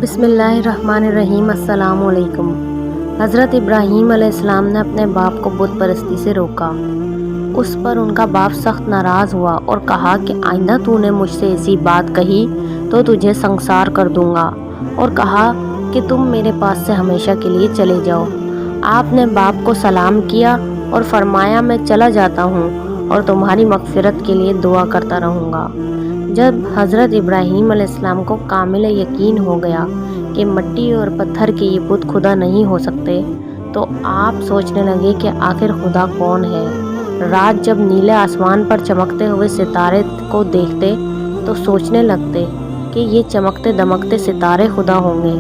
بسم اللہ الرحمن الرحیم۔ السلام علیکم۔ حضرت ابراہیم علیہ السلام نے اپنے باپ کو بت پرستی سے روکا۔ اس پر ان کا باپ سخت ناراض ہوا اور کہا کہ آئندہ تو نے مجھ سے ایسی بات کہی تو تجھے سنسار کر دوں گا، اور کہا کہ تم میرے پاس سے ہمیشہ کے لیے چلے جاؤ۔ آپ نے باپ کو سلام کیا اور فرمایا میں چلا جاتا ہوں اور تمہاری مغفرت کے لیے دعا کرتا رہوں گا۔ جب حضرت ابراہیم علیہ السلام کو کامل یقین ہو گیا کہ مٹی اور پتھر کے یہ بت خدا نہیں ہو سکتے، تو آپ سوچنے لگے کہ آخر خدا کون ہے۔ رات جب نیلے آسمان پر چمکتے ہوئے ستارے کو دیکھتے تو سوچنے لگتے کہ یہ چمکتے دمکتے ستارے خدا ہوں گے،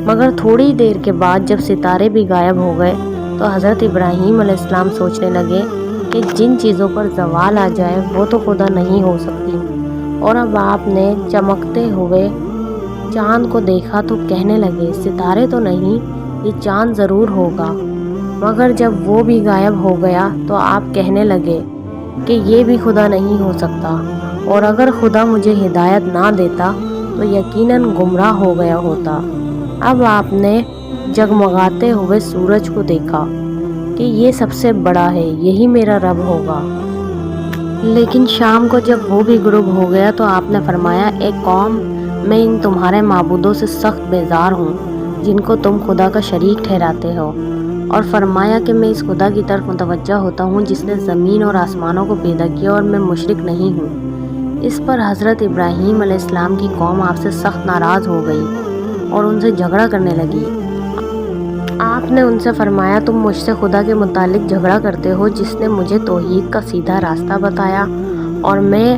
مگر تھوڑی دیر کے بعد جب ستارے بھی غائب ہو گئے تو حضرت ابراہیم علیہ السلام سوچنے لگے کہ جن چیزوں پر زوال آ جائے وہ تو خدا نہیں ہو سکتی۔ اور اب آپ نے چمکتے ہوئے چاند کو دیکھا تو کہنے لگے ستارے تو نہیں، یہ چاند ضرور ہوگا، مگر جب وہ بھی غائب ہو گیا تو آپ کہنے لگے کہ یہ بھی خدا نہیں ہو سکتا، اور اگر خدا مجھے ہدایت نہ دیتا تو یقیناً گمراہ ہو گیا ہوتا۔ اب آپ نے جگمگاتے ہوئے سورج کو دیکھا کہ یہ سب سے بڑا ہے، یہی میرا رب ہوگا۔ لیکن شام کو جب وہ بھی غروب ہو گیا تو آپ نے فرمایا اے قوم، میں ان تمہارے معبودوں سے سخت بیزار ہوں جن کو تم خدا کا شریک ٹھہراتے ہو، اور فرمایا کہ میں اس خدا کی طرف متوجہ ہوتا ہوں جس نے زمین اور آسمانوں کو پیدا کیا، اور میں مشرک نہیں ہوں۔ اس پر حضرت ابراہیم علیہ السلام کی قوم آپ سے سخت ناراض ہو گئی اور ان سے جھگڑا کرنے لگی۔ آپ نے ان سے فرمایا تم مجھ سے خدا کے متعلق جھگڑا کرتے ہو جس نے مجھے توحید کا سیدھا راستہ بتایا، اور میں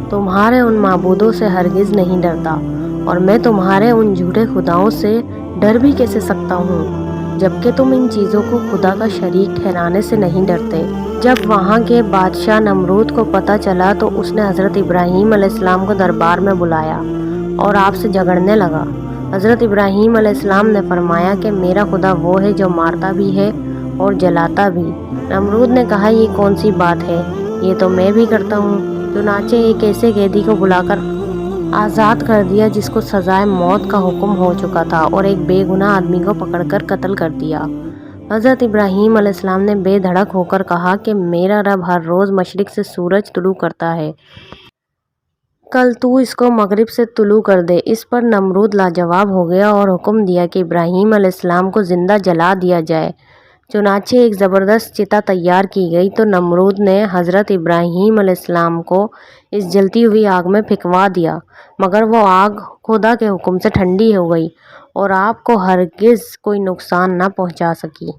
تمہارے ان معبودوں سے ہرگز نہیں ڈرتا، اور میں تمہارے ان جھوٹے خداؤں سے ڈر بھی کیسے سکتا ہوں جبکہ تم ان چیزوں کو خدا کا شریک ٹھہرانے سے نہیں ڈرتے۔ جب وہاں کے بادشاہ نمرود کو پتہ چلا تو اس نے حضرت ابراہیم علیہ السلام کو دربار میں بلایا اور آپ سے جھگڑنے لگا۔ حضرت ابراہیم علیہ السلام نے فرمایا کہ میرا خدا وہ ہے جو مارتا بھی ہے اور جلاتا بھی۔ نمرود نے کہا یہ کون سی بات ہے، یہ تو میں بھی کرتا ہوں۔ چنانچہ ایک ایسے قیدی کو بلا کر آزاد کر دیا جس کو سزائے موت کا حکم ہو چکا تھا، اور ایک بے گناہ آدمی کو پکڑ کر قتل کر دیا۔ حضرت ابراہیم علیہ السلام نے بے دھڑک ہو کر کہا کہ میرا رب ہر روز مشرق سے سورج طلوع کرتا ہے، کل تو اس کو مغرب سے طلوع کر دے۔ اس پر نمرود لاجواب ہو گیا اور حکم دیا کہ ابراہیم علیہ السلام کو زندہ جلا دیا جائے۔ چنانچہ ایک زبردست چتا تیار کی گئی تو نمرود نے حضرت ابراہیم علیہ السلام کو اس جلتی ہوئی آگ میں پھینکوا دیا، مگر وہ آگ خدا کے حکم سے ٹھنڈی ہو گئی اور آپ کو ہرگز کوئی نقصان نہ پہنچا سکی۔